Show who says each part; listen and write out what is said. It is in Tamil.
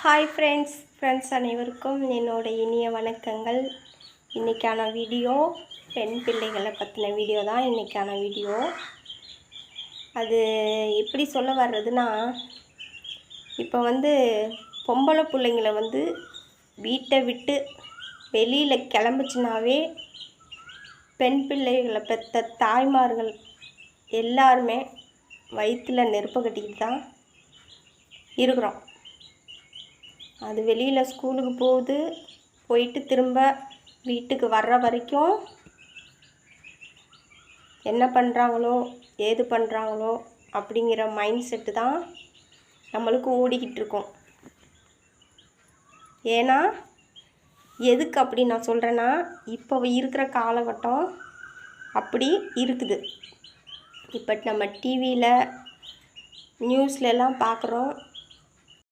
Speaker 1: ஹாய் ஃப்ரெண்ட்ஸ் அனைவருக்கும் என்னோட இனிய வணக்கங்கள். இன்றைக்கான வீடியோ பெண் பிள்ளைகளை பற்றின வீடியோ தான். இன்றைக்கான வீடியோ அது எப்படி சொல்ல வர்றதுன்னா, இப்போ பொம்பளை பிள்ளைங்களை வீட்டை விட்டு வெளியில் கிளம்புச்சுனாவே பெண் பிள்ளைகளை பெற்ற தாய்மார்கள் எல்லாருமே வயிற்றில் நெருப்பு கட்டிக்கிட்டு தான் இருக்கிறோம். அது வெளியில் ஸ்கூலுக்கு போயிட்டு திரும்ப வீட்டுக்கு வர்ற வரைக்கும் என்ன பண்ணுறாங்களோ ஏது பண்ணுறாங்களோ அப்படிங்கிற மைண்ட் செட்டு தான் நம்மளுக்கு ஓடிக்கிட்டு இருக்கோம். ஏன்னா எதுக்கு அப்படி நான் சொல்கிறேன்னா, இப்போ இருக்கிற காலகட்டம் அப்படி இருக்குது. இப்போ நம்ம டிவியில் நியூஸ்லலாம் பார்க்குறோம்,